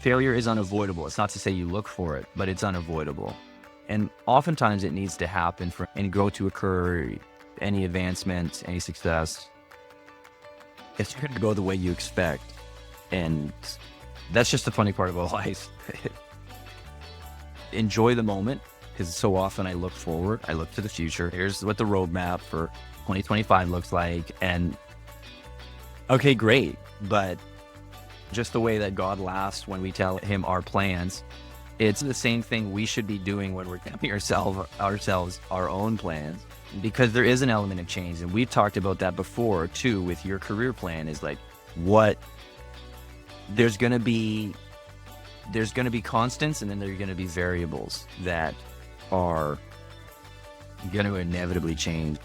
failure is unavoidable. It's not to say you look for it, but it's unavoidable. And oftentimes it needs to happen for any growth to occur, any advancement, any success. It's going to go the way you expect. And that's just the funny part about life. Enjoy the moment, because so often I look forward, I look to the future. Here's what the roadmap for 2025 looks like. And okay, great. But just the way that God laughs when we tell him our plans, it's the same thing we should be doing when we're telling ourselves our own plans, because there is an element of change. And we've talked about that before too, with your career plan, is like there's going to be constants, and then there's going to be variables that are going to inevitably change.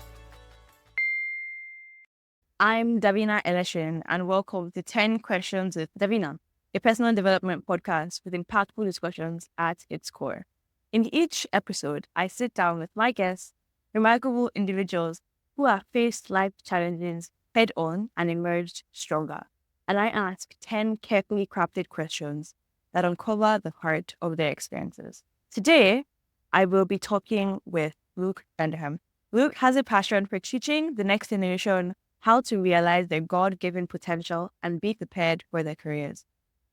I'm Davina Elesin, and welcome to 10 Questions with Davina, a personal development podcast with impactful discussions at its core. In each episode, I sit down with my guests, remarkable individuals who have faced life challenges head on and emerged stronger. And I ask 10 carefully crafted questions that uncover the heart of their experiences. Today, I will be talking with Luc Vanderham. Luc has a passion for teaching the next generation how to realize their God-given potential and be prepared for their careers.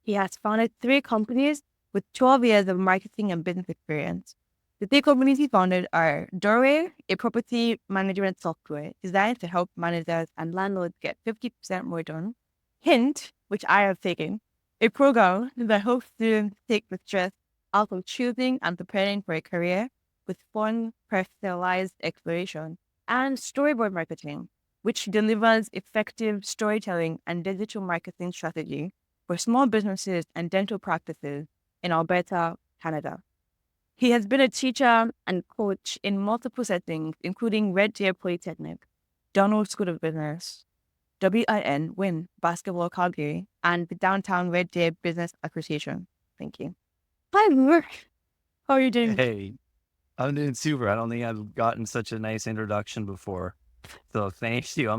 He has founded 3 companies with 12 years of marketing and business experience. The 3 companies he founded are Doorway, a property management software designed to help managers and landlords get 50% more done. Hint, which I have taken, a program that helps students take the stress out of choosing and preparing for a career with fun, personalized exploration. And Storyboard Marketing, which delivers effective storytelling and digital marketing strategy for small businesses and dental practices in Alberta, Canada. He has been a teacher and coach in multiple settings, including Red Deer Polytechnic, Donald School of Business, WIN Basketball Calgary, and the Downtown Red Deer Business Association. Thank you. Hi, Luc. How are you doing? Hey, I'm doing super. I don't think I've gotten such a nice introduction before. So thank you.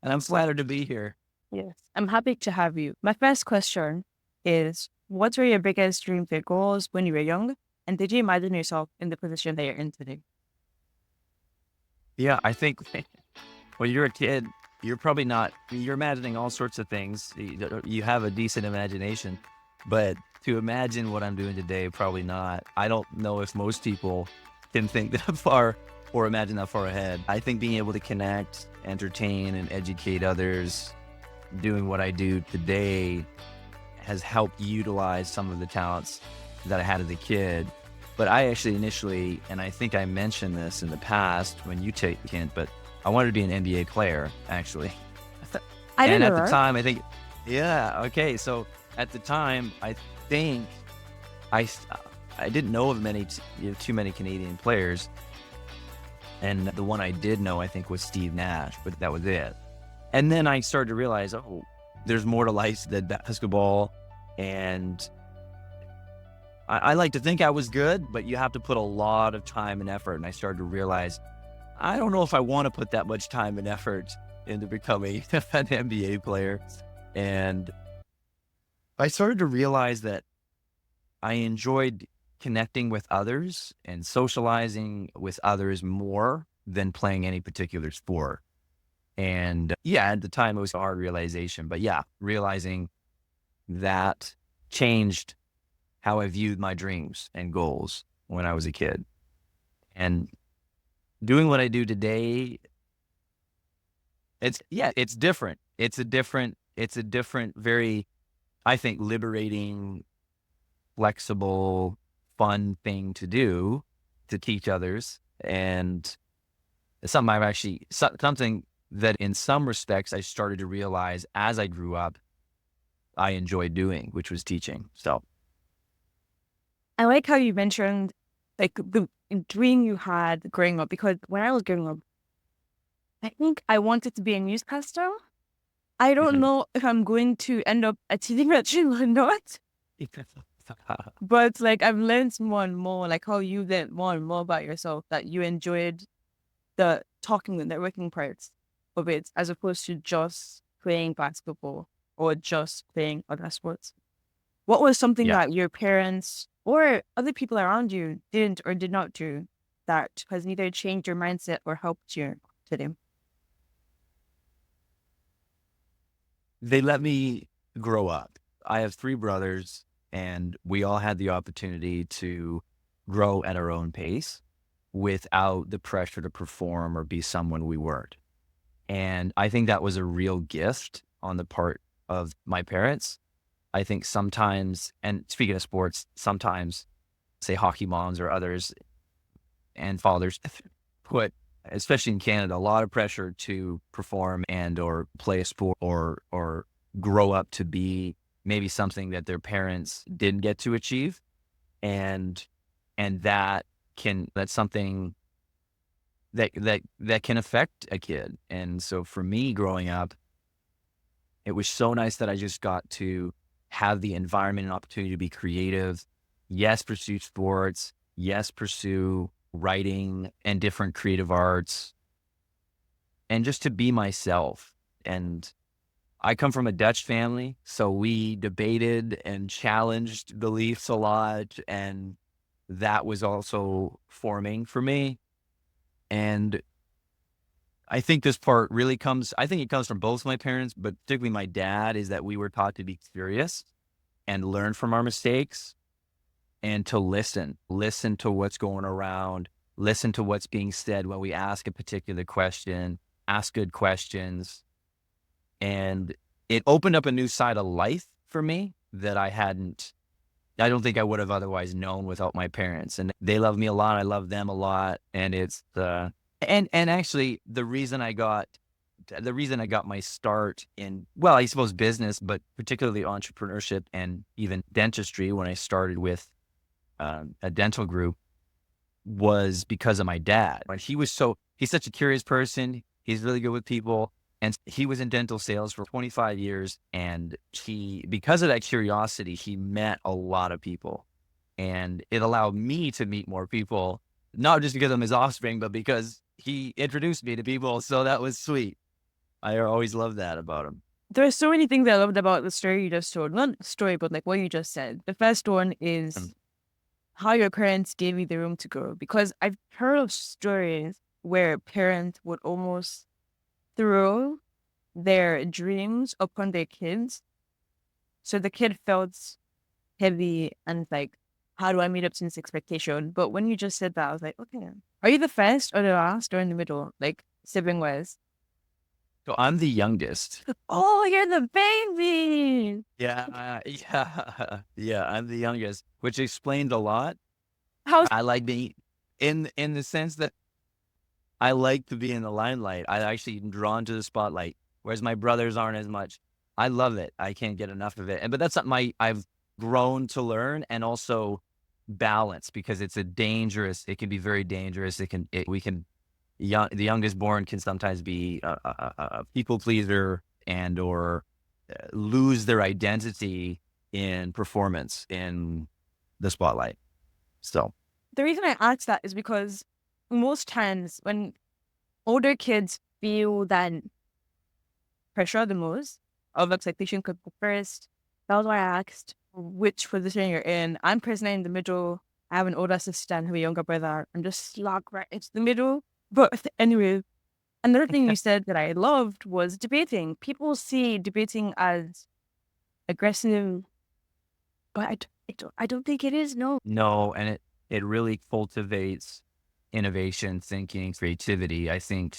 I'm flattered to be here. Yes, I'm happy to have you. My first question is, what were your biggest dreams or goals when you were young? And did you imagine yourself in the position that you're in today? Yeah, I think when you're a kid, you're imagining all sorts of things. You have a decent imagination, but to imagine what I'm doing today, probably not. I don't know if most people can think that far or imagine that far ahead. I think being able to connect, entertain, and educate others doing what I do today has helped utilize some of the talents that I had as a kid. But I actually initially, and I think I mentioned this in the past when you take hint, but I wanted to be an NBA player, actually. I didn't And know at the that. time, I think, yeah, okay. So at the time, I think I didn't know of too many Canadian players. And the one I did know, I think, was Steve Nash, but that was it. And then I started to realize, oh, there's more to life than basketball. And I like to think I was good, but you have to put a lot of time and effort. And I started to realize, I don't know if I want to put that much time and effort into becoming an NBA player. And I started to realize that I enjoyed connecting with others and socializing with others more than playing any particular sport. And yeah, at the time it was a hard realization, but yeah, realizing that changed how I viewed my dreams and goals when I was a kid. And doing what I do today, it's different. It's a different, very, I think, liberating, flexible, fun thing to do, to teach others. And it's something that in some respects I started to realize as I grew up, I enjoyed doing, which was teaching. So I like how you mentioned like the dream you had growing up, because when I was growing up, I think I wanted to be a newscaster. I don't know if I'm going to end up achieving that dream or not. But like I've learned more and more, like how you learned more and more about yourself, that you enjoyed the talking, the networking parts of it, as opposed to just playing basketball or just playing other sports. What was something Yeah. that your parents or other people around you did or did not do that has neither changed your mindset or helped you today? They let me grow up. I have three brothers, and we all had the opportunity to grow at our own pace without the pressure to perform or be someone we weren't. And I think that was a real gift on the part of my parents. I think sometimes, and speaking of sports, sometimes, say, hockey moms or others and fathers put, especially in Canada, a lot of pressure to perform and or play a sport or grow up to be maybe something that their parents didn't get to achieve. And that's something that can affect a kid. And so for me growing up, it was so nice that I just got to have the environment and opportunity to be creative. Yes, pursue sports. Yes, pursue writing and different creative arts, and just to be myself. And I come from a Dutch family, so we debated and challenged beliefs a lot. And that was also forming for me. And I think this part really I think it comes from both my parents, but particularly my dad, is that we were taught to be curious and learn from our mistakes and to listen to what's going around, listen to what's being said when we ask a particular question, ask good questions. And it opened up a new side of life for me that I don't think I would have otherwise known without my parents. And they love me a lot. I love them a lot. And it's and actually the reason I got my start in, well, I suppose business, but particularly entrepreneurship and even dentistry when I started with a dental group, was because of my dad. Like, he's such a curious person. He's really good with people. And he was in dental sales for 25 years. And because of that curiosity, he met a lot of people. And it allowed me to meet more people, not just because I'm his offspring, but because he introduced me to people. So that was sweet. I always loved that about him. There are so many things I loved about the story you just told. Not story, but like what you just said. The first one is how your parents gave you the room to grow. Because I've heard of stories where parents would almost throw their dreams upon their kids. So the kid felt heavy and like, how do I meet up to this expectation? But when you just said that, I was like, okay. Are you the first or the last or in the middle? Like sibling wise? So I'm the youngest. Oh, you're the baby. Yeah. I'm the youngest, which explained a lot. How's I like being in the sense that I like to be in the limelight. I actually am drawn to the spotlight, whereas my brothers aren't as much. I love it. I can't get enough of it. But that's something I've grown to learn, and also balance, because it can be very dangerous. The youngest born can sometimes be a people pleaser and or lose their identity in performance in the spotlight. So the reason I asked that is because most times when older kids feel that pressure the most of expectation could go first, that was why I asked which position you're in. I'm personally in the middle. I have an older sister and have a younger brother. I'm just slog right into the middle. But anyway, another thing you said that I loved was debating. People see debating as aggressive, but I don't think it is. No. no, and it really cultivates innovation, thinking, creativity. I think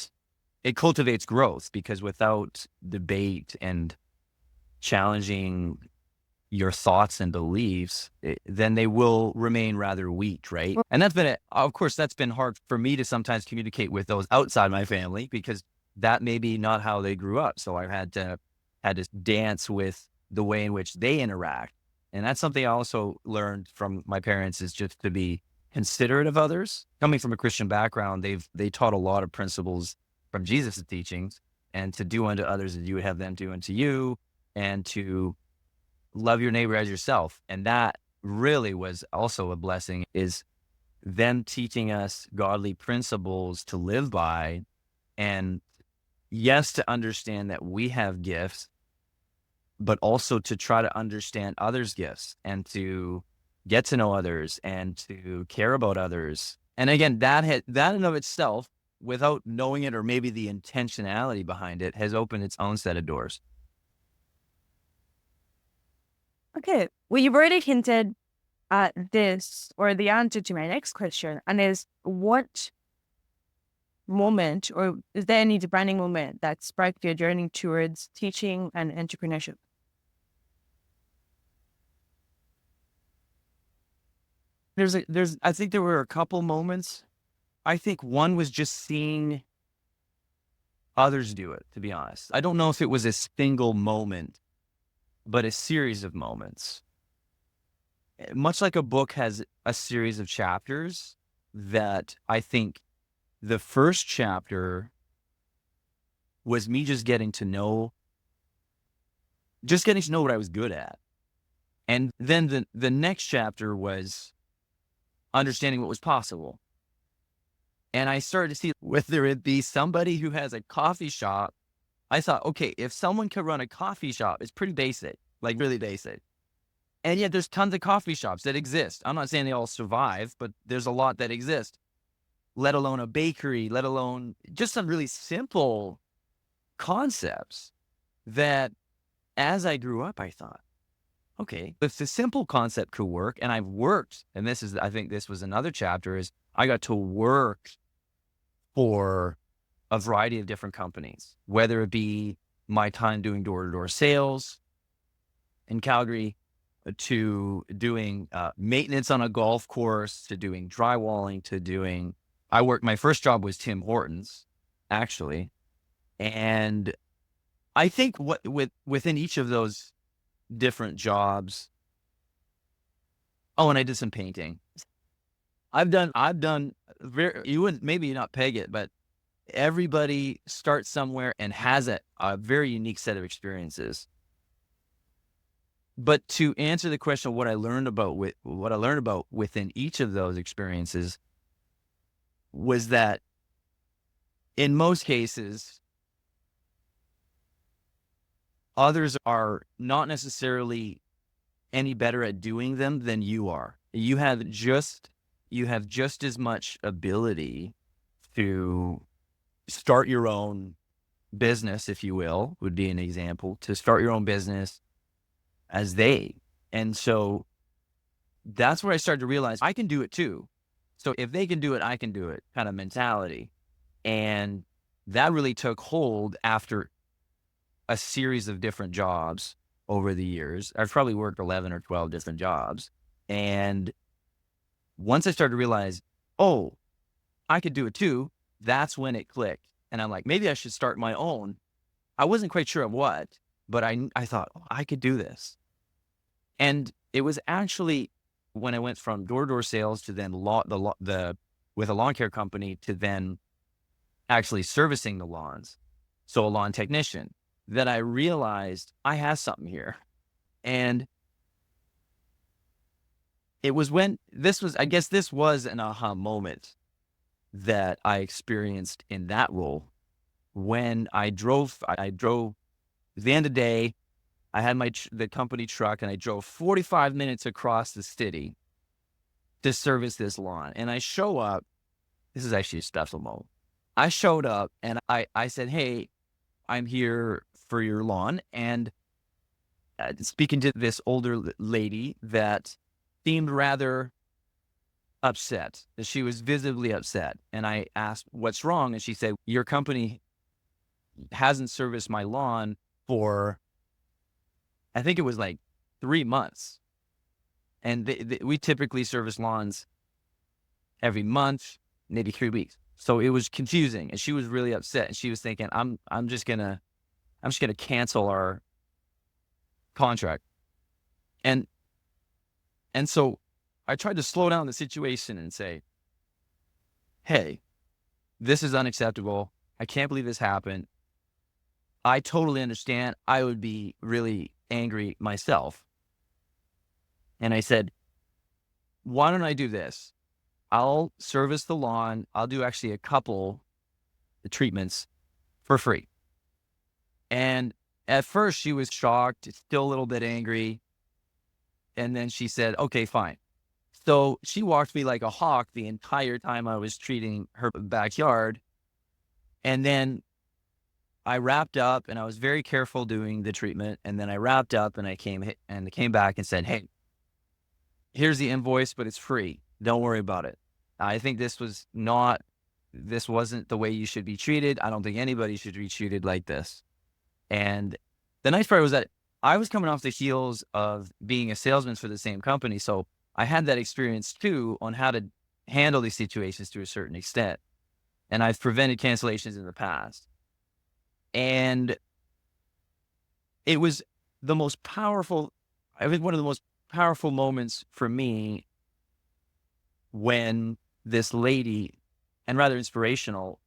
it cultivates growth, because without debate and challenging your thoughts and beliefs, then they will remain rather weak, right? And of course, that's been hard for me to sometimes communicate with those outside my family, because that may be not how they grew up. So I've had to dance with the way in which they interact. And that's something I also learned from my parents, is just to be considerate of others. Coming from a Christian background, they taught a lot of principles from Jesus' teachings, and to do unto others as you would have them do unto you, and to love your neighbor as yourself. And that really was also a blessing, is them teaching us godly principles to live by. And yes, to understand that we have gifts, but also to try to understand others' gifts and to get to know others and to care about others. And again, that in and of itself, without knowing it or maybe the intentionality behind it, has opened its own set of doors. Okay. Well, you've already hinted at this or the answer to my next question, and is what moment, or is there any defining moment that sparked your journey towards teaching and entrepreneurship? I think there were a couple moments. I think one was just seeing others do it, to be honest. I don't know if it was a single moment, but a series of moments. Much like a book has a series of chapters, that I think the first chapter was me just getting to know what I was good at. And then the next chapter was understanding what was possible. And I started to see, whether it be somebody who has a coffee shop, I thought, okay, if someone can run a coffee shop, it's pretty basic, like really basic. And yet there's tons of coffee shops that exist. I'm not saying they all survive, but there's a lot that exist, let alone a bakery, let alone just some really simple concepts that as I grew up, I thought, okay, if the simple concept could work, and I've worked, and I think this was another chapter, is I got to work for a variety of different companies, whether it be my time doing door-to-door sales in Calgary, to doing maintenance on a golf course, to doing drywalling, my first job was Tim Hortons, actually. And I think within each of those different jobs, and I did some painting. I've done you wouldn't maybe not peg it, but everybody starts somewhere and has a very unique set of experiences. But to answer the question, what I learned about within each of those experiences was that in most cases, others are not necessarily any better at doing them than you are. You have just as much ability to start your own business, if you will, would be an example, to start your own business as they. And so that's where I started to realize I can do it too. So if they can do it, I can do it, kind of mentality. And that really took hold after a series of different jobs over the years. I've probably worked 11 or 12 different jobs. And once I started to realize, oh, I could do it too, that's when it clicked. And I'm like, maybe I should start my own. I wasn't quite sure of what, but I thought, oh, I could do this. And it was actually when I went from door-to-door sales to then with a lawn care company to then actually servicing the lawns, so a lawn technician, that I realized I have something here. And it was when this was an aha moment that I experienced in that role. When I drove at the end of the day, I had the company truck, and I drove 45 minutes across the city to service this lawn. And I show up. This is actually a special moment. I showed up and I said, hey, I'm here for your lawn. And speaking to this older lady that seemed rather upset. She was visibly upset. And I asked, what's wrong? And she said, your company hasn't serviced my lawn for, I think it was like 3 months. And we typically service lawns every month, maybe 3 weeks. So it was confusing, and she was really upset. And she was thinking, I'm just gonna cancel our contract. And so I tried to slow down the situation and say, hey, this is unacceptable. I can't believe this happened. I totally understand. I would be really angry myself. And I said, why don't I do this? I'll service the lawn. I'll do actually a couple treatments for free. And At first, she was shocked, still a little bit angry. And then she said, okay, fine. So she walked me like a hawk the entire time I was treating her backyard. And then I wrapped up and I was very careful doing the treatment. And then I wrapped up and I came back and said, hey, here's the invoice, but it's free. Don't worry about it. I think this wasn't the way you should be treated. I don't think anybody should be treated like this. And the nice part was that I was coming off the heels of being a salesman for the same company. So I had that experience too on how to handle these situations to a certain extent. And I've prevented cancellations in the past. And it was the most powerful, I think one of the most powerful moments for me when this lady, and rather inspirational,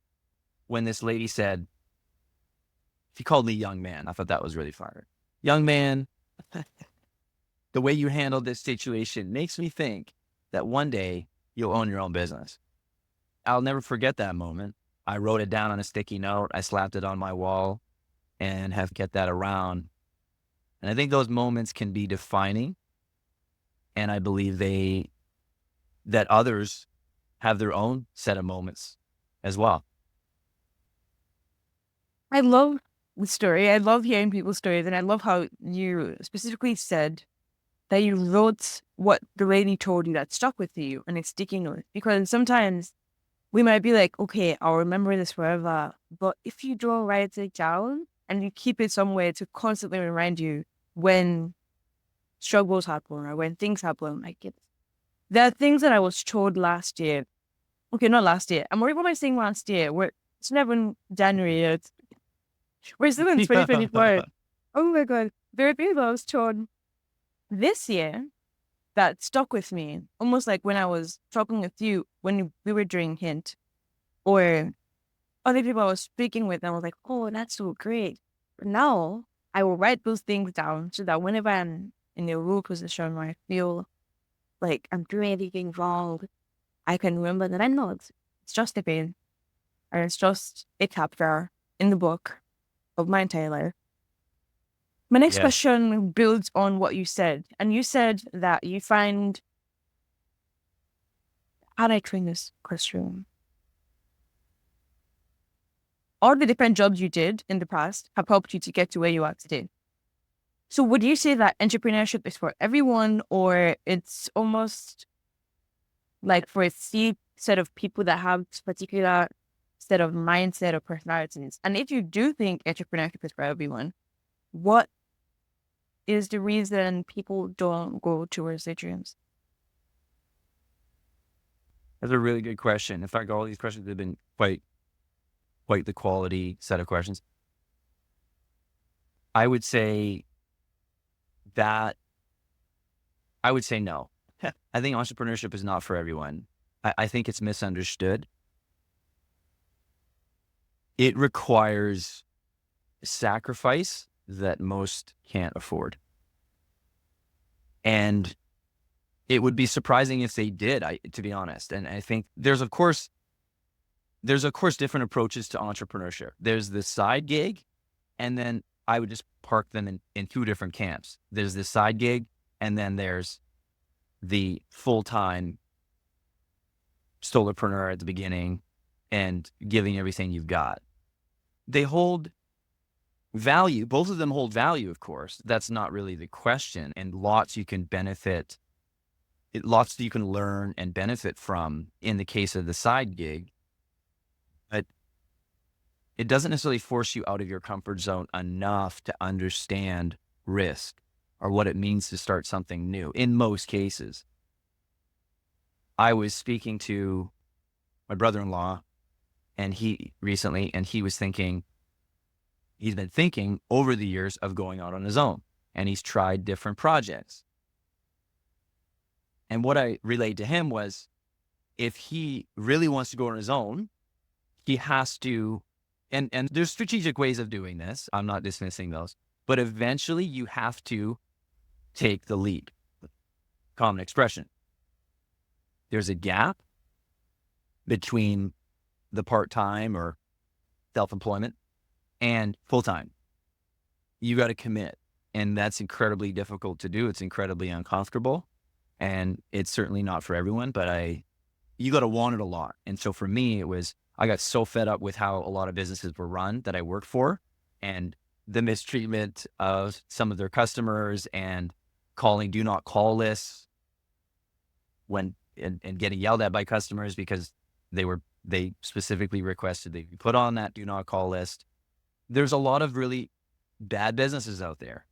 when this lady said, she called me young man. I thought that was really fire. Young man, the way you handled this situation makes me think that one day you'll own your own business. I'll never forget that moment. I wrote it down on a sticky note. I slapped it on my wall and have kept that around. And I think those moments can be defining. And I believe that others have their own set of moments as well. I love the story. I love hearing people's stories. And I love how you specifically said that you wrote what the lady told you that stuck with you and it's sticking with. Because sometimes we might be like, okay, I'll remember this forever. But if you don't write it down and you keep it somewhere to constantly remind you when struggles happen or when things happen, like there are things that I was told last year. Okay, not last year. What am I saying last year? It's never in January yet. We're still in 2024. Oh my God. There are things I was told this year that stuck with me, almost like when I was talking with you when we were doing Hint, or other people I was speaking with, and I was like, oh, that's so great. But now I will write those things down so that whenever I'm in a role position where I feel like I'm doing anything wrong, I can remember that I know it's just a pain, or it's just a chapter in the book of my entire life. My next question builds on what you said. And you said that you find, how do I train this question? All the different jobs you did in the past have helped you to get to where you are today. So would you say that entrepreneurship is for everyone, or it's almost like for a set of people that have this particular set of mindset or personalities? And if you do think entrepreneurship is for everyone, what is the reason people don't go towards their dreams? That's a really good question. In fact, all these questions have been quite the quality set of questions. I would say no. I think entrepreneurship is not for everyone. I think it's misunderstood. It requires sacrifice that most can't afford. And it would be surprising if they did, to be honest. And I think there's of course different approaches to entrepreneurship. There's the side gig, and then I would just park them in two different camps. There's the side gig, and then there's the full-time solopreneur at the beginning and giving everything you've got. They hold value. Both of them hold value, of course. That's not really the question. And lots you can learn and benefit from in the case of the side gig. But it doesn't necessarily force you out of your comfort zone enough to understand risk or what it means to start something new in most cases. I was speaking to my brother-in-law and he was he's been thinking over the years of going out on his own, and he's tried different projects. And what I relayed to him was, if he really wants to go on his own, he has to, and there's strategic ways of doing this. I'm not dismissing those, but eventually you have to take the leap. Common expression. There's a gap between the part-time or self-employment and full-time. you got to commit. And that's incredibly difficult to do. It's incredibly uncomfortable. And it's certainly not for everyone, but you got to want it a lot. And so for me, I got so fed up with how a lot of businesses were run that I worked for, and the mistreatment of some of their customers, and calling do not call lists and getting yelled at by customers because they specifically requested they be put on that do not call list. There's a lot of really bad businesses out there.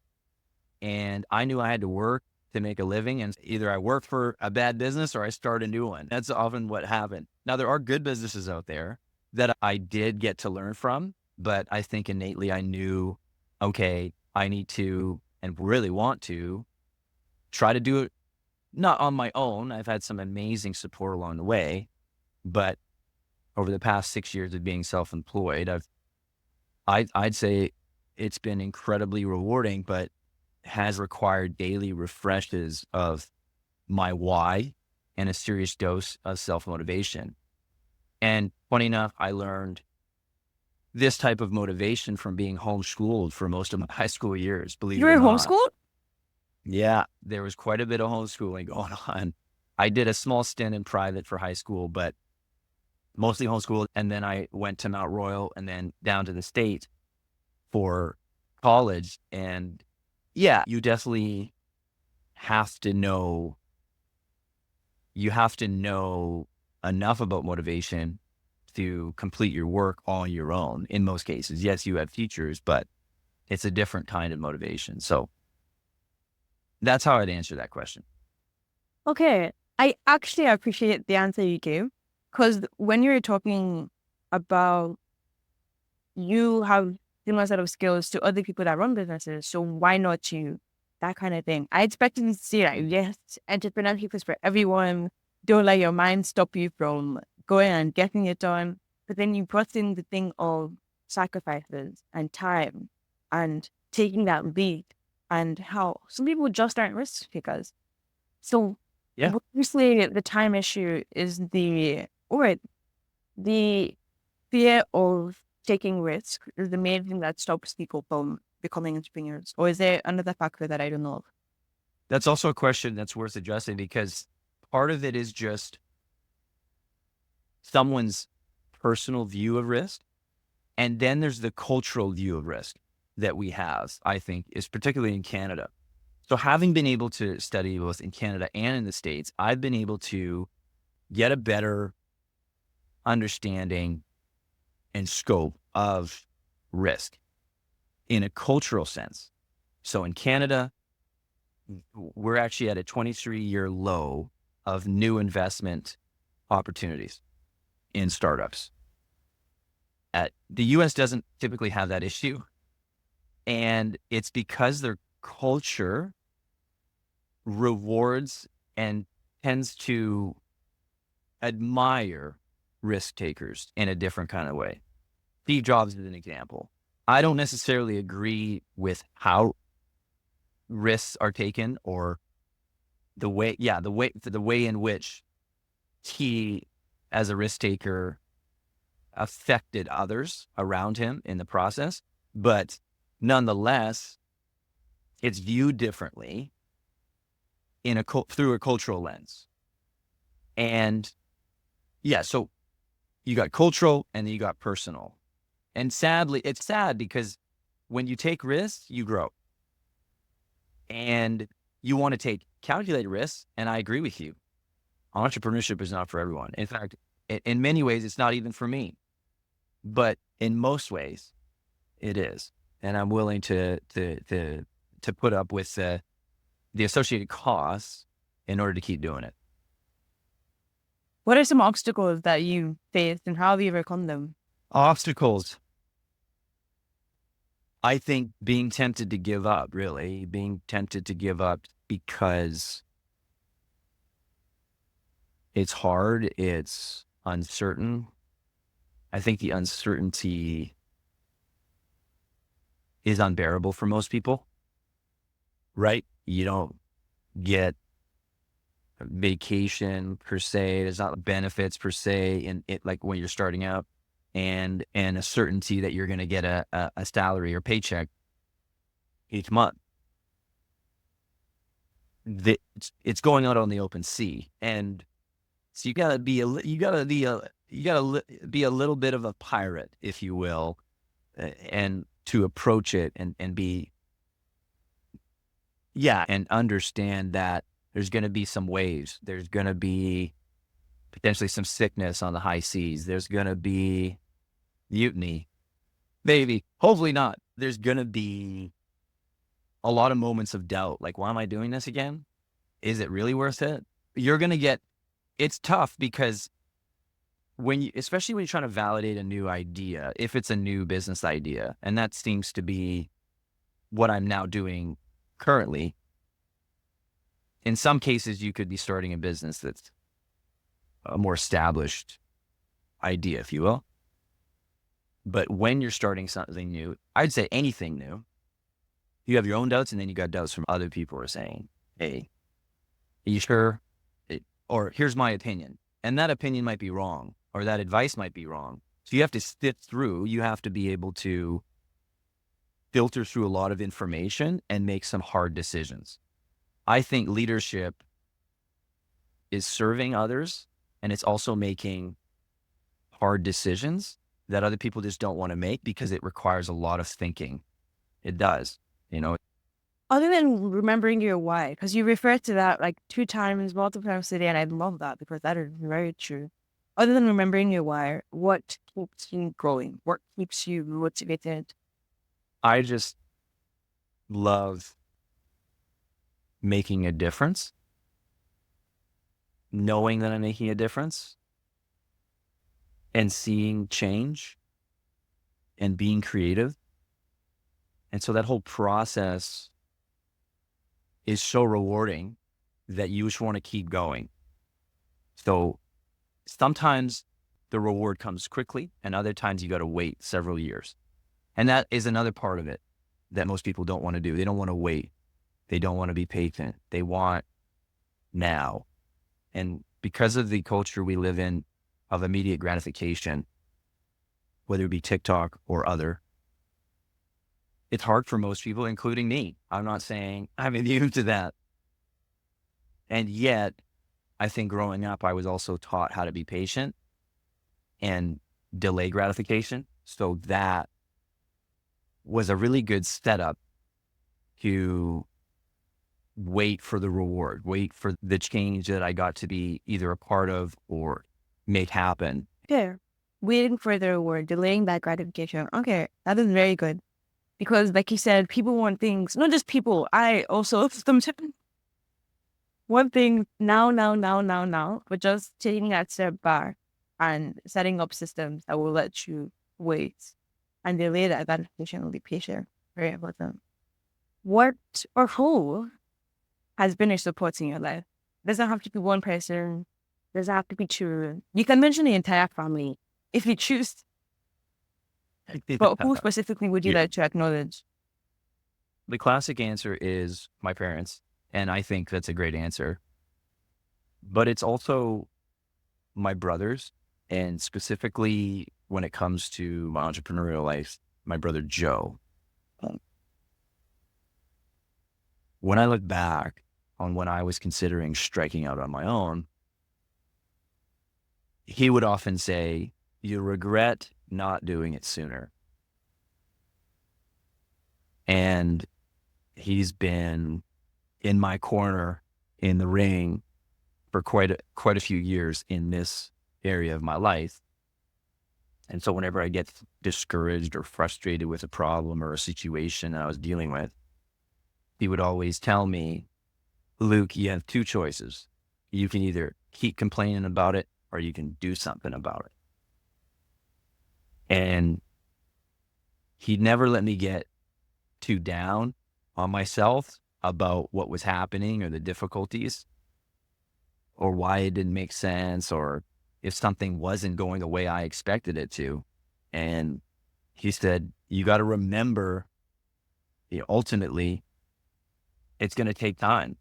And I knew I had to work to make a living, and either I work for a bad business or I start a new one. That's often what happened. Now, there are good businesses out there that I did get to learn from, but I think innately I knew, okay, I need to and really want to try to do it not on my own. I've had some amazing support along the way, but over the past 6 years of being self-employed, I'd say it's been incredibly rewarding, but has required daily refreshes of my why and a serious dose of self-motivation. And funny enough, I learned this type of motivation from being homeschooled for most of my high school years, believe You it were or not. homeschooled? Yeah, there was quite a bit of homeschooling going on. I did a small stint in private for high school, but mostly homeschooled. And then I went to Mount Royal and then down to the States for college. And yeah, you definitely have to know, enough about motivation to complete your work on your own in most cases. Yes, you have teachers, but it's a different kind of motivation. So that's how I'd answer that question. Okay. I actually appreciate the answer you gave, because when you were talking about you have similar set of skills to other people that run businesses, so why not you? That kind of thing. I expected you to say, like, yes, entrepreneurship is for everyone. Don't let your mind stop you from going and getting it done. But then you brought in the thing of sacrifices and time and taking that lead, and how some people just aren't risk takers. So Yeah. obviously the time issue is the fear of taking risk is the main thing that stops people from becoming entrepreneurs. Or is there another factor that I don't know of? That's also a question that's worth addressing, because part of it is just someone's personal view of risk. And then there's the cultural view of risk that we have, I think, is particularly in Canada. So having been able to study both in Canada and in the States, I've been able to get a better understanding and scope of risk in a cultural sense. So in Canada, we're actually at a 23-year low of new investment opportunities in startups. The US doesn't typically have that issue. And it's because their culture rewards and tends to admire risk takers in a different kind of way. Steve Jobs is an example. I don't necessarily agree with how risks are taken, or the way in which he, as a risk taker, affected others around him in the process. But nonetheless, it's viewed differently through a cultural lens. And yeah, so you got cultural and then you got personal. And sadly, it's sad because when you take risks, you grow. And you want to take calculated risks, and I agree with you. Entrepreneurship is not for everyone. In fact, in many ways, it's not even for me. But in most ways, it is. And I'm willing to put up with the associated costs in order to keep doing it. What are some obstacles that you faced, and how have you overcome them? Obstacles. I think being tempted to give up because it's hard, it's uncertain. I think the uncertainty is unbearable for most people, right? You don't get vacation per se. There's not benefits per se in it, like when you're starting out, and a certainty that you're going to get a salary or paycheck each month. It's going out on the open sea, and so you gotta be a little bit of a pirate, if you will, and to approach it and be, and understand that there's going to be some waves. There's going to be potentially some sickness on the high seas. There's going to be mutiny. Maybe, hopefully not. There's going to be a lot of moments of doubt. Like, why am I doing this again? Is it really worth it? It's tough because especially when you're trying to validate a new idea, if it's a new business idea, and that seems to be what I'm now doing currently. In some cases, you could be starting a business that's a more established idea, if you will. But when you're starting something new, I'd say anything new, you have your own doubts, and then you got doubts from other people who are saying, hey, are you sure? Or here's my opinion. And that opinion might be wrong, or that advice might be wrong. So you have to sift through, you have to be able to filter through a lot of information and make some hard decisions. I think leadership is serving others, and it's also making hard decisions that other people just don't want to make because it requires a lot of thinking. It does, Other than remembering your why, because you referred to that like 2 times, multiple times today, and I love that because that is very true. Other than remembering your why, what keeps you going? What keeps you motivated? I just love making a difference, knowing that I'm making a difference, and seeing change and being creative. And so that whole process is so rewarding that you just want to keep going. So sometimes the reward comes quickly, and other times you got to wait several years. And that is another part of it that most people don't want to do. They don't want to wait. They don't want to be patient. They want now. And because of the culture we live in of immediate gratification, whether it be TikTok or other, it's hard for most people, including me. I'm not saying I'm immune to that. And yet, I think growing up, I was also taught how to be patient and delay gratification. So that was a really good setup to wait for the reward, wait for the change that I got to be either a part of or make happen. Yeah. Waiting for the reward, delaying that gratification. Okay, that is very good. Because like you said, people want things, not just people, I also sometimes want things now, but just taking that step back and setting up systems that will let you wait and delay that gratification will be patient. Very important. What or who has been a support in your life? Doesn't have to be one person, doesn't have to be two. You can mention the entire family if you choose. But who specifically would you like to acknowledge? The classic answer is my parents, and I think that's a great answer. But it's also my brothers, and specifically when it comes to my entrepreneurial life, my brother Joe. When I look back on when I was considering striking out on my own, he would often say, you regret not doing it sooner. And he's been in my corner in the ring for quite a few years in this area of my life. And so whenever I get discouraged or frustrated with a problem or a situation I was dealing with, he would always tell me, Luke, you have 2 choices. You can either keep complaining about it or you can do something about it. And he never let me get too down on myself about what was happening or the difficulties or why it didn't make sense or if something wasn't going the way I expected it to. And he said, you got to remember, ultimately, it's going to take time.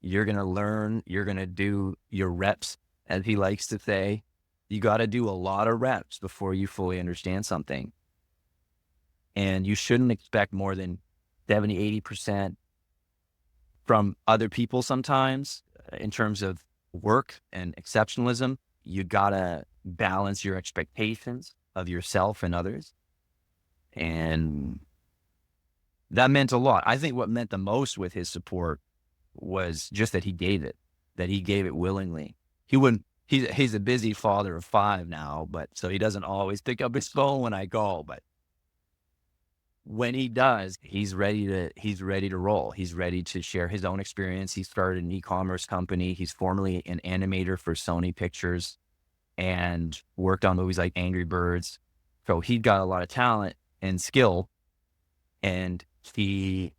You're going to learn, you're going to do your reps, as he likes to say. You got to do a lot of reps before you fully understand something. And you shouldn't expect more than 70, 80% from other people sometimes in terms of work and exceptionalism. You gotta balance your expectations of yourself and others. And that meant a lot. I think what meant the most with his support was just that he gave it willingly. He's a busy father of 5 now, but so he doesn't always pick up his phone when I call, but when he does, he's ready to roll. He's ready to share his own experience. He started an e-commerce company. He's formerly an animator for Sony Pictures and worked on movies like Angry Birds. So he got a lot of talent and skill, and he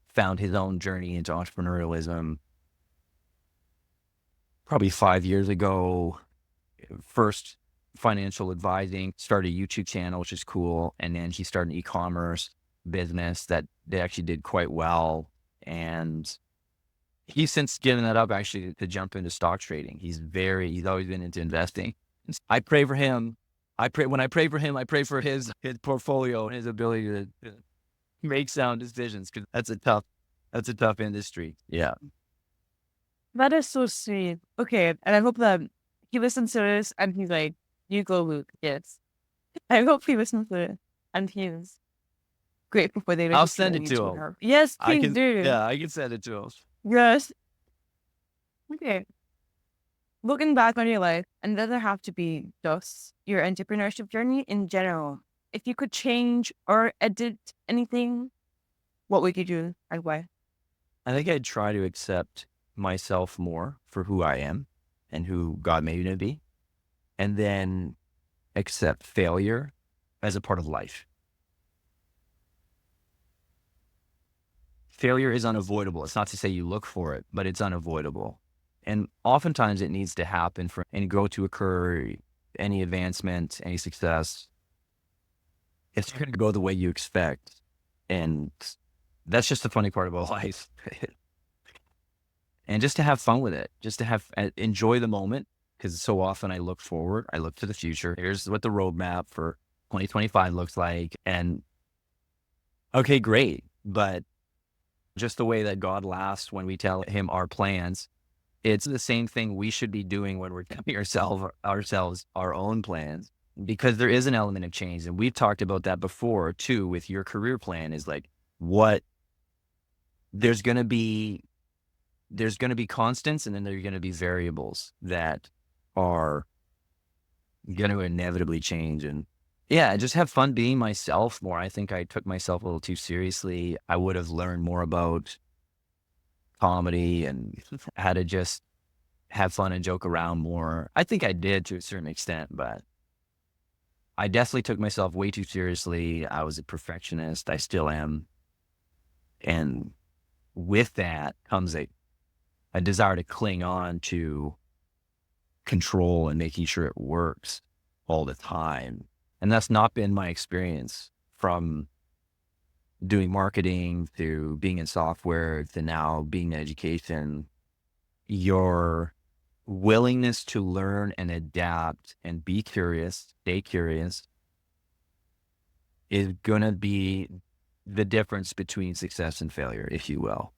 found his own journey into entrepreneurialism probably 5 years ago. First financial advising, started a YouTube channel, which is cool. And then he started an e-commerce business that they actually did quite well. And he's since given that up actually to jump into stock trading. He's always been into investing. I pray for him. When I pray for him, I pray for his portfolio and his ability to make sound decisions, because that's a tough industry. Yeah. That is so sweet. Okay, and I hope that he listens to this and he's like, you go, Luke. Yes. I hope he listens to it and he's grateful for the I'll send it to him. Yes, please do. Yeah, I can send it to him. Yes. Okay. Looking back on your life, and it doesn't have to be just your entrepreneurship journey in general. If you could change or edit anything, what would you do and why? I think I'd try to accept myself more for who I am and who God made me to be, and then accept failure as a part of life. Failure is unavoidable. It's not to say you look for it, but it's unavoidable. And oftentimes it needs to happen for any growth to occur, any advancement, any success. It's not going to go the way you expect. And that's just the funny part about life. And just to have fun with it, just to enjoy the moment, because so often I look forward, I look to the future. Here's what the roadmap for 2025 looks like. And okay, great. But just the way that God laughs when we tell him our plans, it's the same thing we should be doing when we're telling ourselves our own plans, because there is an element of change. And we've talked about that before too, with your career plan, is like there's going to be constants, and then there are going to be variables that are going to inevitably change. And yeah, just have fun being myself more. I think I took myself a little too seriously. I would have learned more about comedy and how to just have fun and joke around more. I think I did to a certain extent, but I definitely took myself way too seriously. I was a perfectionist. I still am. And with that comes a desire to cling on to control and making sure it works all the time. And that's not been my experience from doing marketing to being in software to now being in education. Your willingness to learn and adapt and be curious, stay curious, is going to be the difference between success and failure, if you will.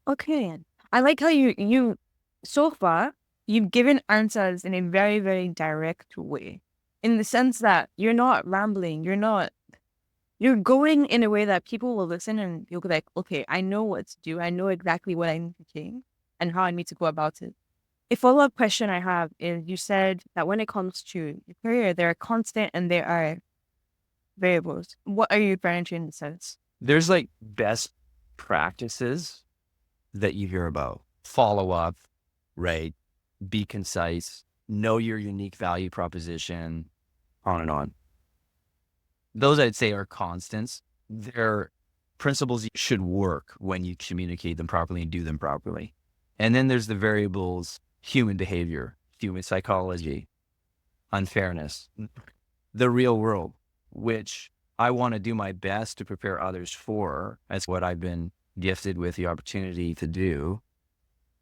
Okay. I like how you so far, you've given answers in a very, very direct way, in the sense that you're not rambling. You're going in a way that people will listen and you'll be like, okay, I know what to do. I know exactly what I need to change and how I need to go about it. A follow-up question I have is, you said that when it comes to your career, there are constant and there are variables. What are you referring to in the sense? There's like best practices that you hear about. Follow up, right? Be concise, know your unique value proposition, on and on. Those I'd say are constants. They're principles you should work when you communicate them properly and do them properly. And then there's the variables: human behavior, human psychology, unfairness, the real world, which I want to do my best to prepare others for. That's what I've been gifted with the opportunity to do.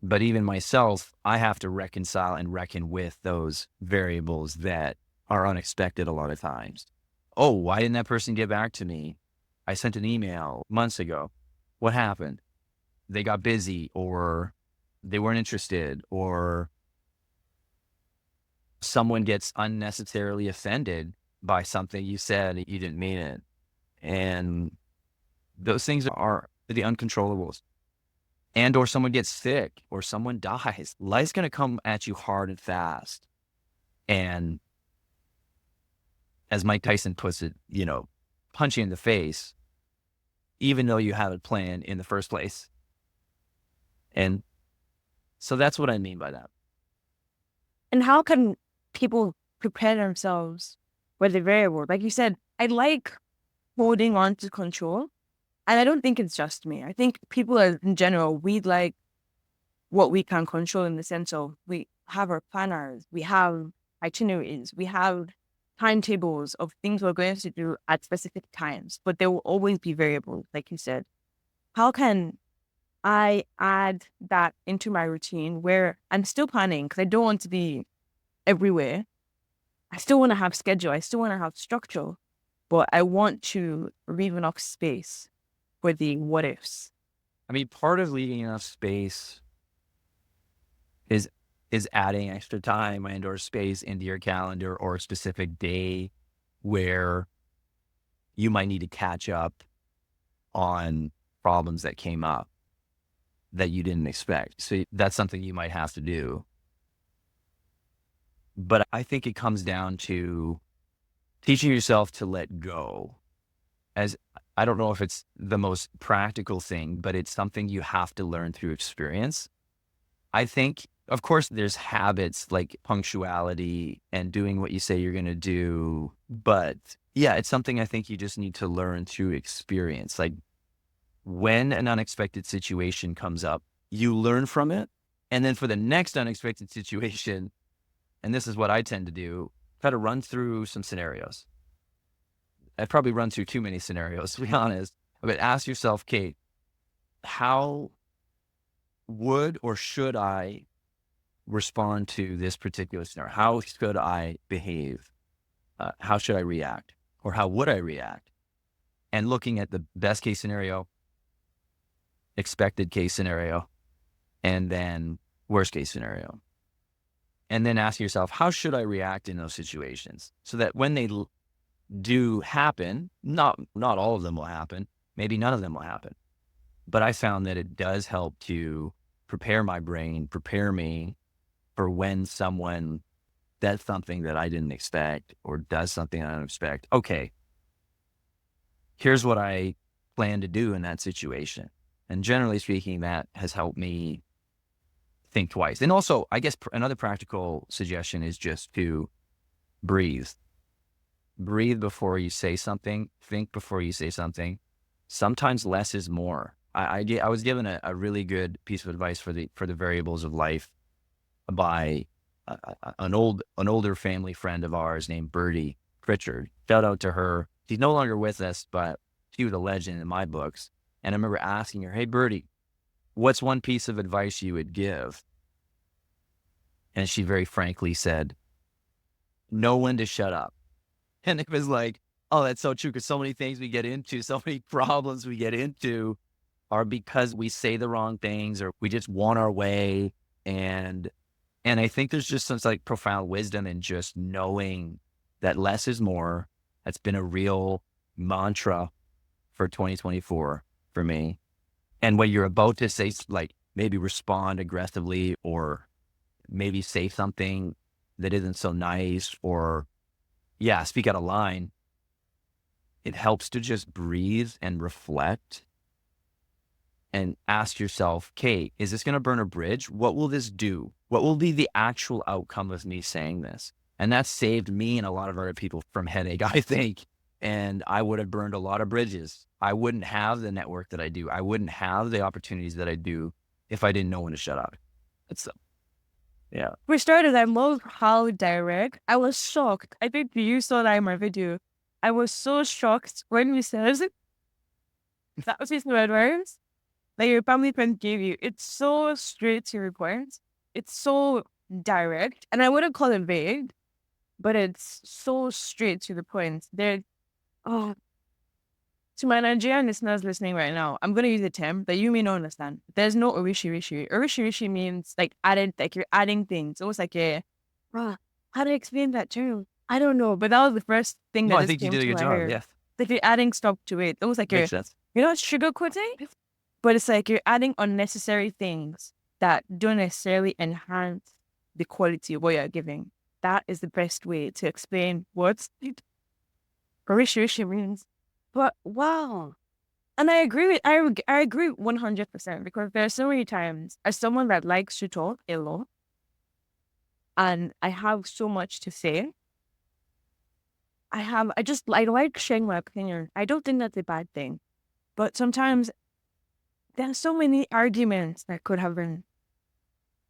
But even myself, I have to reconcile and reckon with those variables that are unexpected a lot of times. Oh, why didn't that person get back to me? I sent an email months ago. What happened? They got busy, or they weren't interested, or someone gets unnecessarily offended by something you said, you didn't mean it. And those things are the uncontrollables. And or someone gets sick or someone dies. Life's going to come at you hard and fast. And as Mike Tyson puts it, punch you in the face, even though you have it planned in the first place. And so that's what I mean by that. And how can people prepare themselves for the variable? Like you said, I like holding on to control. And I don't think it's just me. I think people in general, we like what we can control in the sense of we have our planners, we have itineraries, we have timetables of things we're going to do at specific times, but there will always be variables, like you said. How can I add that into my routine where I'm still planning because I don't want to be everywhere. I still want to have schedule. I still want to have structure, but I want to leave enough space for the what ifs. I mean, part of leaving enough space is adding extra time and or space into your calendar or a specific day where you might need to catch up on problems that came up that you didn't expect. So that's something you might have to do. But I think it comes down to teaching yourself to let go. As I don't know if it's the most practical thing, but it's something you have to learn through experience. I think, of course, there's habits like punctuality and doing what you say you're going to do. But yeah, it's something I think you just need to learn through experience. Like when an unexpected situation comes up, you learn from it. And then for the next unexpected situation, and this is what I tend to do, try to run through some scenarios. I've probably run through too many scenarios, to be honest. But ask yourself, Kate, how would or should I respond to this particular scenario? How should I behave? How should I react? Or how would I react? And looking at the best case scenario, expected case scenario, and then worst case scenario. And then ask yourself, how should I react in those situations? So that when they do happen, not all of them will happen, maybe none of them will happen. But I found that it does help to prepare my brain, prepare me for when someone does something that I didn't expect or does something I don't expect. Okay, here's what I plan to do in that situation. And generally speaking, that has helped me think twice. And also, I guess another practical suggestion is just to breathe. Breathe before you say something. Think before you say something. Sometimes less is more. I was given a really good piece of advice for the variables of life by an older family friend of ours named Birdie Pritchard. Shout out to her. She's no longer with us, but she was a legend in my books. And I remember asking her, "Hey, Birdie, what's one piece of advice you would give?" And she very frankly said, "Know when to shut up." And it was like, oh, that's so true. Because so many things we get into, so many problems we get into are because we say the wrong things or we just want our way. And I think there's just some like profound wisdom in just knowing that less is more. That's been a real mantra for 2024 for me. And when you're about to say, like, maybe respond aggressively or maybe say something that isn't so nice or, yeah, speak out of line, it helps to just breathe and reflect and ask yourself, Kate, is this going to burn a bridge? What will this do? What will be the actual outcome of me saying this? And that saved me and a lot of other people from headache, I think. And I would have burned a lot of bridges. I wouldn't have the network that I do. I wouldn't have the opportunities that I do if I didn't know when to shut up. That's yeah. For starters, I love how direct. I was shocked. I think you saw that in my video. I was so shocked when you said that was his advice that your family friend gave you. It's so straight to your point. It's so direct. And I wouldn't call it vague, but it's so straight to the point. Oh, to my Nigerian listeners listening right now, I'm going to use a term that you may not understand. There's no orishi-rishi. Orishi-rishi means like added, like you're adding things. Almost like how do I explain that term? I don't know, but that was the first thing No, that I just think you came did a to good my job. head. Yeah, Like you're adding stuff to it. Almost like makes sense. you're not sugarcoating, but it's like you're adding unnecessary things that don't necessarily enhance the quality of what you're giving. That is the best way to explain what orishi-rishi means. But wow. And I agree with I agree 100% because there are so many times as someone that likes to talk a lot and I have so much to say. I like sharing my opinion. I don't think that's a bad thing. But sometimes there are so many arguments that could have been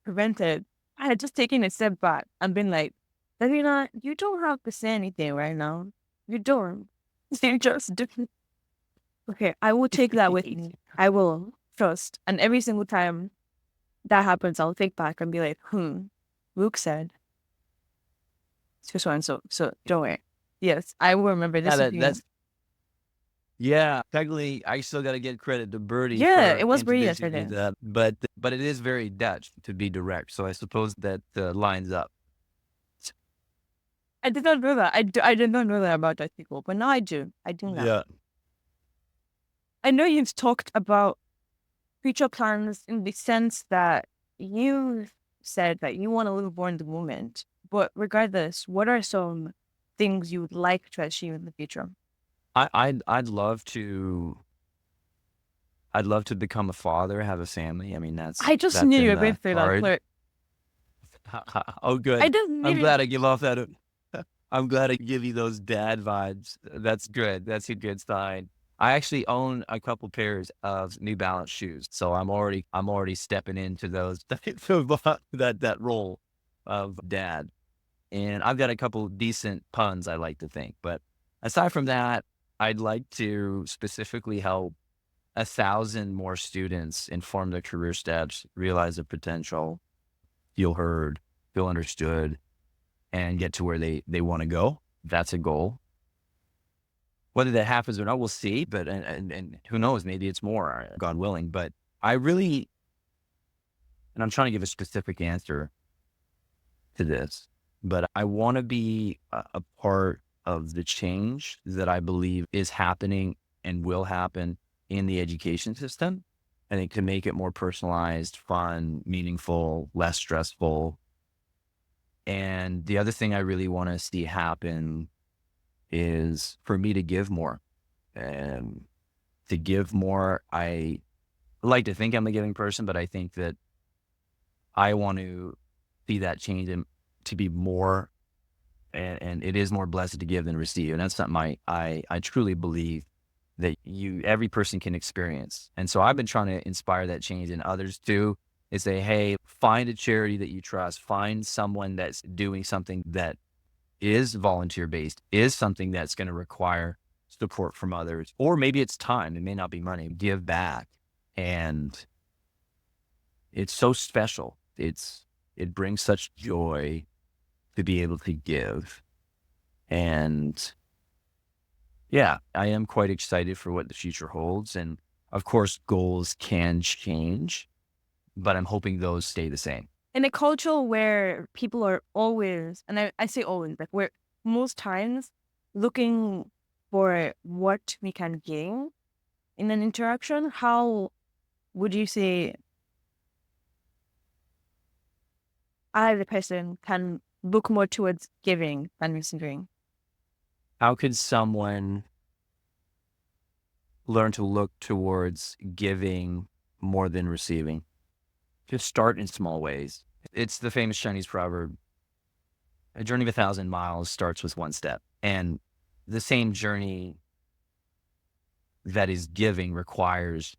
prevented. I had just taken a step back and been like, Davina, you don't have to say anything right now. You don't. You just do. Okay, I will take that with me. I will trust. And every single time that happens, I'll think back and be like, Luke said so and so. So don't worry. Yes, I will remember Yeah, this opinion. yeah. Technically, I still got to get credit to Birdie Yeah, for it was Bree introducing me to yesterday. that, but it is very Dutch to be direct. So I suppose that lines up. I did not know that. I did not know that about Dutch people, but now I do. I do now. Yeah. I know you've talked about future plans in the sense that you said that you want to live more in the moment. But regardless, what are some things you would like to achieve in the future? I'd love to become a father, have a family. I mean, I just that's knew you in were going the through that. card. But Oh, I good. just I'm knew. glad I give off that. I'm glad I give you those dad vibes. That's good. That's a good sign. I actually own a couple pairs of New Balance shoes, so I'm already stepping into those that role of dad. And I've got a couple decent puns I like to think. But aside from that, I'd like to specifically help 1,000 more students inform their career steps, realize their potential, feel heard, feel understood, and get to where they want to go. That's a goal. Whether that happens or not, we'll see. But and who knows? Maybe it's more, God willing. But I really, and I'm trying to give a specific answer to this, but I want to be a part of the change that I believe is happening and will happen in the education system. I think to make it more personalized, fun, meaningful, less stressful. And the other thing I really want to see happen is for me to give more. And to give more, I like to think I'm a giving person, but I think that I want to see that change and to be more, and it is more blessed to give than receive. And that's something I truly believe that every person can experience. And so I've been trying to inspire that change in others too, is say, hey, find a charity that you trust, find someone that's doing something that is volunteer based, is something that's going to require support from others, or maybe it's time. It may not be money. Give back. And it's so special. It brings such joy to be able to give. And yeah, I am quite excited for what the future holds. And of course, goals can change, but I'm hoping those stay the same. In a culture where people are always, and I say always, like we're most times looking for what we can gain in an interaction, how would you say I, the person, can look more towards giving than receiving? How could someone learn to look towards giving more than receiving? Just start in small ways. It's the famous Chinese proverb, a journey of 1,000 miles starts with one step. And the same journey that is giving requires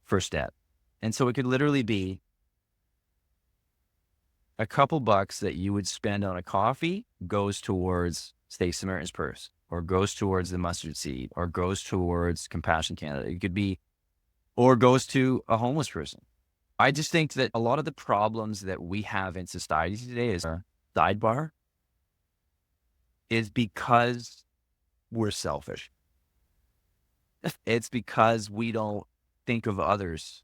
first step. And so it could literally be a couple bucks that you would spend on a coffee goes towards Stay Samaritan's Purse, or goes towards the mustard seed, or goes towards Compassion Canada. It could be, or goes to a homeless person. I just think that a lot of the problems that we have in society today is our sidebar is because we're selfish. It's because we don't think of others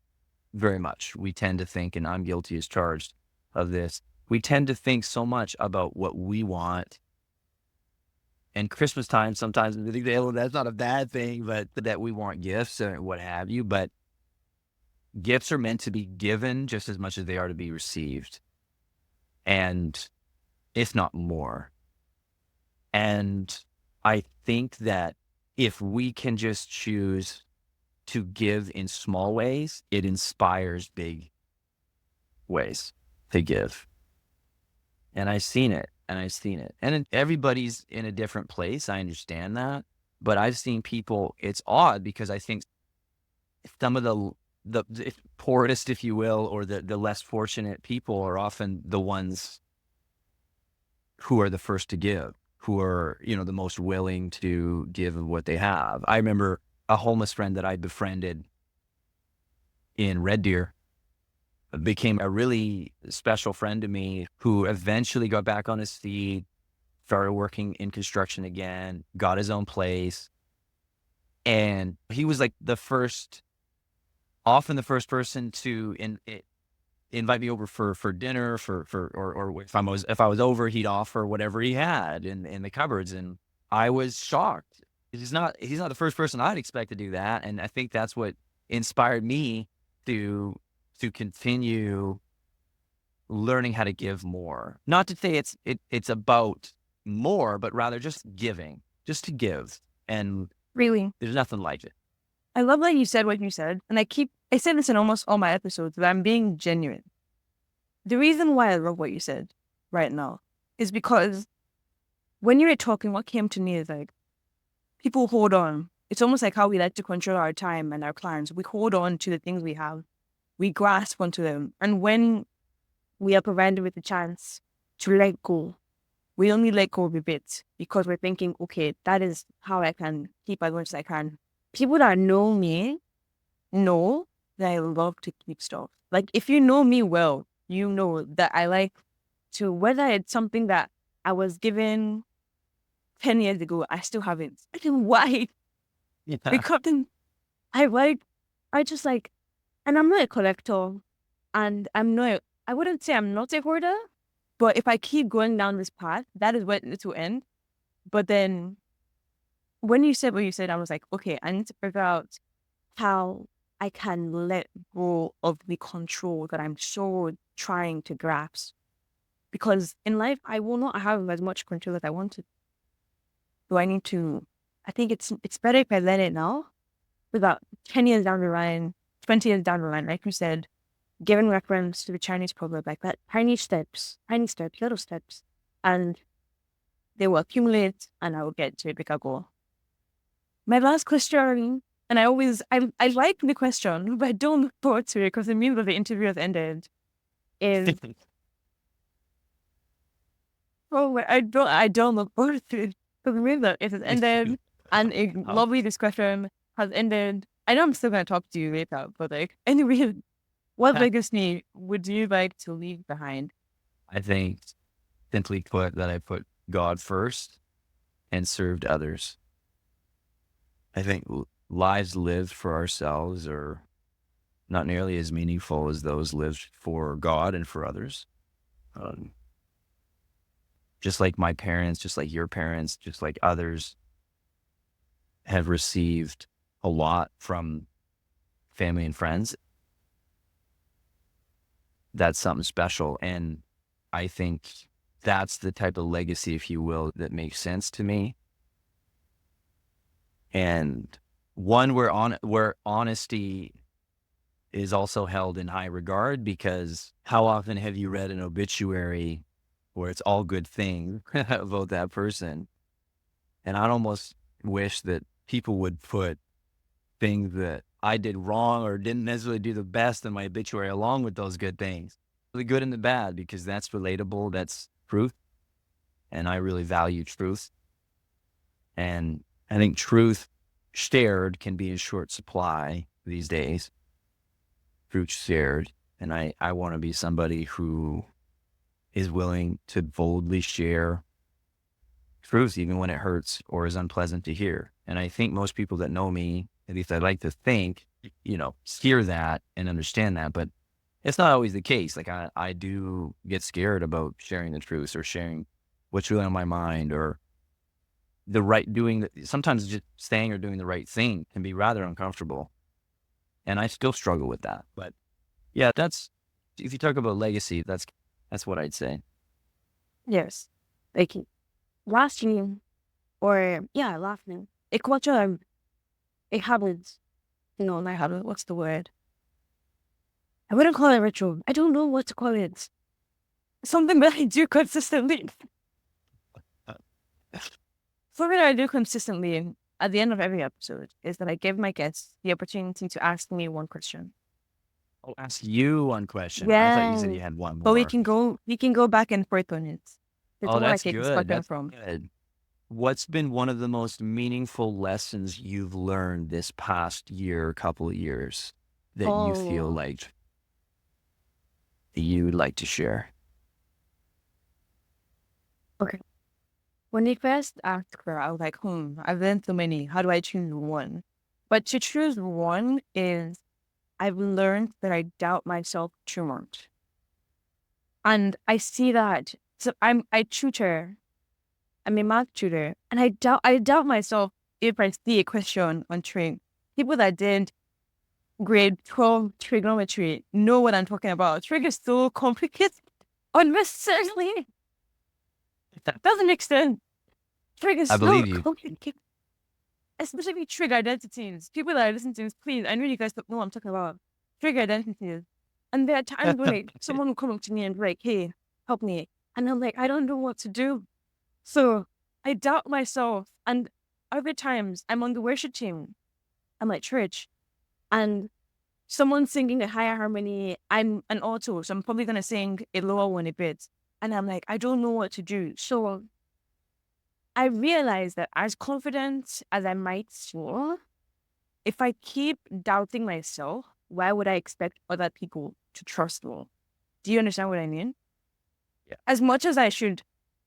very much. We tend to think, and I'm guilty as charged of this, we tend to think so much about what we want. And Christmas time, sometimes we think, well, that's not a bad thing, but that we want gifts or what have you. But gifts are meant to be given just as much as they are to be received, and if not more. And I think that if we can just choose to give in small ways, it inspires big ways to give. And I've seen it, and everybody's in a different place. I understand that, but I've seen people. It's odd because I think some of the poorest, if you will, or the less fortunate people are often the ones who are the first to give, who are, the most willing to give of what they have. I remember a homeless friend that I befriended in Red Deer became a really special friend to me, who eventually got back on his feet, started working in construction again, got his own place. And he was like often the first person to invite me over for dinner, or if I was over, he'd offer whatever he had in the cupboards. And I was shocked. He's not the first person I'd expect to do that. And I think that's what inspired me to continue learning how to give more. Not to say it's about more, but rather just giving, just to give. And Really, there's nothing like it. I love that you said what you said. And I say this in almost all my episodes, but I'm being genuine. The reason why I love what you said right now is because when you were talking, what came to me is like, people hold on. It's almost like how we like to control our time and our plans. We hold on to the things we have. We grasp onto them. And when we are provided with the chance to let go, we only let go a bit because we're thinking, okay, that is how I can keep as much as I can. People that know me know that I love to keep stuff. Like, if you know me well, you know that I like to, whether it's something that I was given 10 years ago, I still haven't. I don't know why. Yeah. Because I just like, and I'm not a collector, and I wouldn't say I'm not a hoarder, but if I keep going down this path, that is where it will end. But then when you said what you said, I was like, okay, I need to figure out how I can let go of the control that I'm so trying to grasp. Because in life, I will not have as much control as I wanted. So I think it's better if I let it now. About 10 years down the line, 20 years down the line, like you said, giving reference to the Chinese proverb, like that, tiny steps, little steps, and they will accumulate and I will get to a bigger goal. My last question, and I like the question, but I don't look forward to it because it means that the interview has ended, is, oh, I don't look forward to it because it means that it has ended and a lovely discussion has ended. I know I'm still going to talk to you later, but like, anyway, what legacy would you like to leave behind? I think, simply put, that I put God first and served others. I think lives lived for ourselves are not nearly as meaningful as those lived for God and for others. Just like my parents, just like your parents, just like others have received a lot from family and friends. That's something special. And I think that's the type of legacy, if you will, that makes sense to me. And one where honesty is also held in high regard, because how often have you read an obituary where it's all good things about that person? And I'd almost wish that people would put things that I did wrong or didn't necessarily do the best in my obituary along with those good things, the good and the bad, because that's relatable. That's truth. And I really value truth. And I think truth shared can be in short supply these days. Truth shared. And I want to be somebody who is willing to boldly share truth, even when it hurts or is unpleasant to hear. And I think most people that know me At least I'd like to think, hear that and understand that. But it's not always the case. Like I do get scared about sharing the truth or sharing what's really on my mind, or sometimes just saying or doing the right thing can be rather uncomfortable. And I still struggle with that. But yeah, if you talk about legacy, that's what I'd say. Yes. Like lastly, a culture, a habit, not habit, what's the word? I wouldn't call it ritual. I don't know what to call it. Something that I do consistently. Something that I do consistently at the end of every episode is that I give my guests the opportunity to ask me one question. I'll ask you one question. I thought you said Yeah. you had one But more. we can go back and forth on it. That's where I That's take this good. question That's from. good. What's been one of the most meaningful lessons you've learned this past year, couple of years, that you feel like you would like to share? Okay. When they first asked her, I was like, I've learned so many. How do I choose one? But to choose one is I've learned that I doubt myself too much. And I see that. So I tutor. I'm a math tutor. And I doubt myself if I see a question on trig. People that did grade 12 trigonometry know what I'm talking about. Trig is so complicated unnecessarily. That doesn't make sense. Trig is I so believe you. complicated. Especially trig identities. People that I listen to, please, I know you guys don't know what I'm talking about. Trig identities. And there are times when someone will come up to me and be like, hey, help me. And I'm like, I don't know what to do. So I doubt myself. And other times I'm on the worship team. I'm at church. And someone's singing a higher harmony. I'm an alto, so I'm probably going to sing a lower one a bit. And I'm like, I don't know what to do. So I realized that as confident as I might feel, if I keep doubting myself, why would I expect other people to trust me? Do you understand what I mean? Yeah. As much as I should,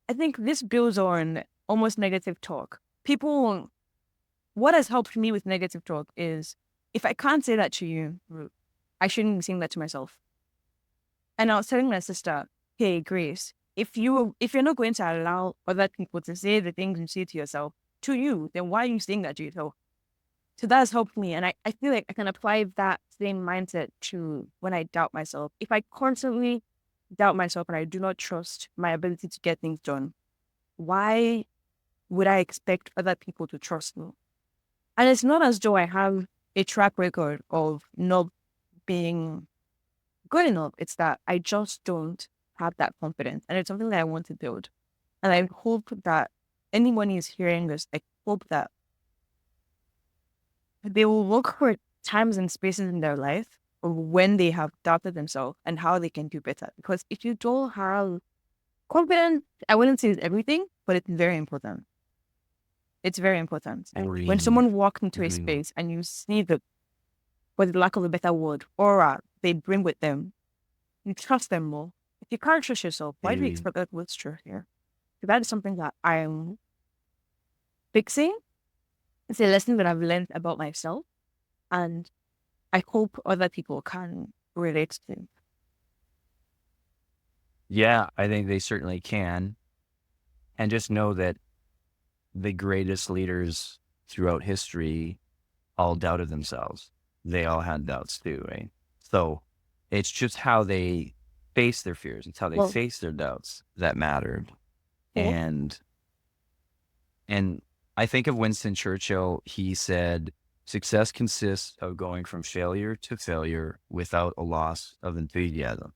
I think this builds on almost negative talk. What has helped me with negative talk is if I can't say that to you, I shouldn't be saying that to myself. And I was telling my sister, hey, Grace, if you're not going to allow other people to say the things you say to yourself to you, then why are you saying that to yourself? So that has helped me. And I feel like I can apply that same mindset to when I doubt myself. If I constantly doubt myself and I do not trust my ability to get things done, why would I expect other people to trust me? And it's not as though I have a track record of not being good enough. It's that I just don't have that confidence. And it's something that I want to build. And I hope that anyone who's hearing this, I hope that they will look for times and spaces in their life when they have doubted themselves and how they can do better. Because if you don't have confidence, I wouldn't say it's everything, but it's very important. It's very important. When someone walks into a space and you see for the lack of a better word, aura they bring with them, you trust them more. If you can't trust yourself, why do you expect that word's true here? So that is something that I'm fixing. It's a lesson that I've learned about myself, and I hope other people can relate to. Yeah, I think they certainly can. And just know that the greatest leaders throughout history all doubted themselves. They all had doubts too, right? So it's just how they face their fears. It's how they face their doubts that mattered. And I think of Winston Churchill. He said, success consists of going from failure to failure without a loss of enthusiasm.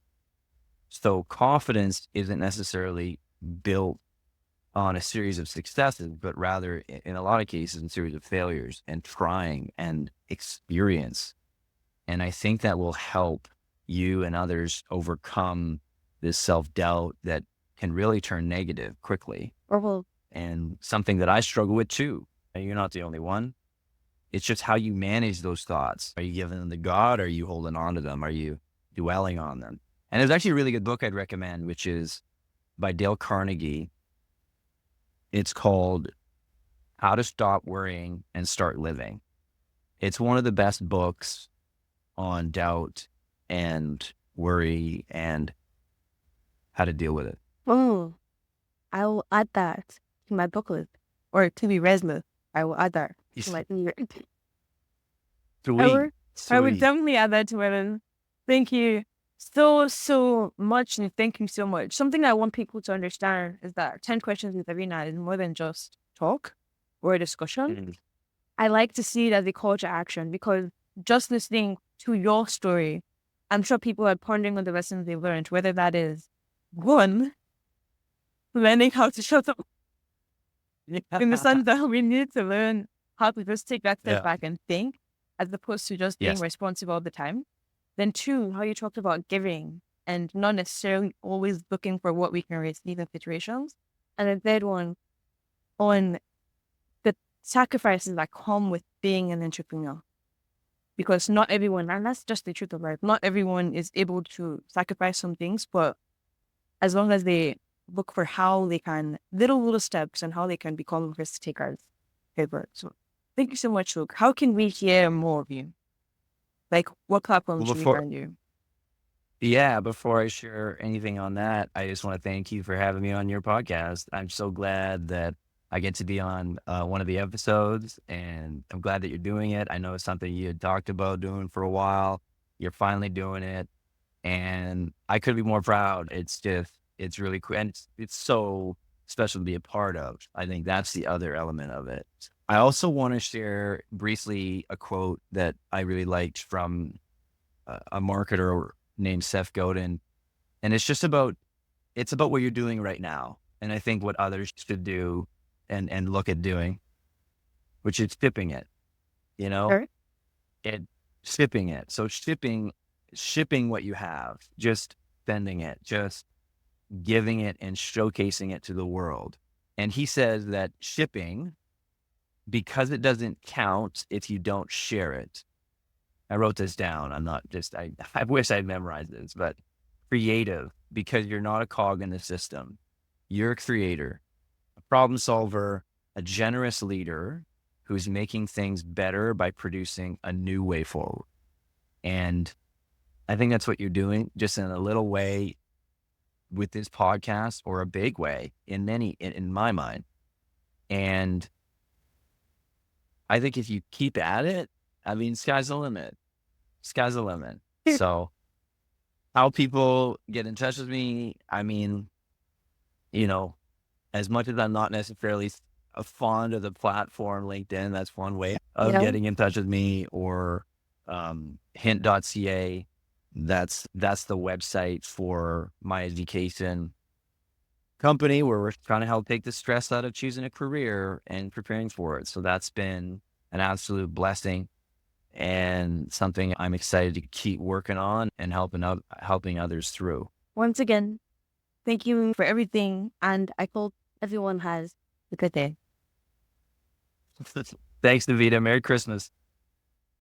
So confidence isn't necessarily built on a series of successes, but rather in a lot of cases, in a series of failures and trying and experience. And I think that will help you and others overcome this self-doubt that can really turn negative quickly. And something that I struggle with too. And you're not the only one. It's just how you manage those thoughts. Are you giving them to God? Are you holding on to them? Are you dwelling on them? And there's actually a really good book I'd recommend, which is by Dale Carnegie. It's called How to Stop Worrying and Start Living. It's one of the best books on doubt and worry and how to deal with it. Oh, I will add that to my book list or to be read list. I will add that to my Sweet. I would Sweet. definitely add that to my list. Thank you so much, and thank you so much. Something I want people to understand is that 10 questions with Davina is more than just talk or a discussion. Mm. I like to see it as a call to action because just listening to your story, I'm sure people are pondering on the lessons they've learned, whether that is one, learning how to shut up in the sense that we need to learn how to just take that step Yeah. back and think as opposed to just being Yes. responsive all the time. Then two, how you talked about giving and not necessarily always looking for what we can receive in situations. And the third one, on the sacrifices that come with being an entrepreneur. Because not everyone, and that's just the truth of life, not everyone is able to sacrifice some things, but as long as they look for how they can, little steps and how they can become risk takers. So thank you so much, Luke. How can we hear more of you? Like, what platform Well, should we before find you? before I share anything on that, I just want to thank you for having me on your podcast. I'm so glad that I get to be on one of the episodes, and I'm glad that you're doing it. I know it's something you had talked about doing for a while. You're finally doing it, and I couldn't be more proud. It's really cool, and it's so special to be a part of. I think that's the other element of it. I also want to share briefly a quote that I really liked from a marketer named Seth Godin, and it's about what you're doing right now, and I think what others should do and look at doing, which is shipping it. You know, Sure. it shipping it. So shipping what you have, just sending it, just giving it and showcasing it to the world. And he says that shipping, because it doesn't count if you don't share it. I wrote this down. I'm not just, I wish I'd memorized this, but creative, because you're not a cog in the system. You're a creator, a problem solver, a generous leader who's making things better by producing a new way forward. And I think that's what you're doing, just in a little way with this podcast, or a big way in my mind. And I think if you keep at it, I mean, sky's the limit. Sky's the limit. So how people get in touch with me, I mean, you know, as much as I'm not necessarily fond of the platform LinkedIn, that's one way of Yeah. getting in touch with me, or hint.ca. That's the website for my education company, where we're trying to help take the stress out of choosing a career and preparing for it. So that's been an absolute blessing, and something I'm excited to keep working on and helping others through. Once again, thank you for everything. And I hope everyone has a good day. Thanks, Davina. Merry Christmas.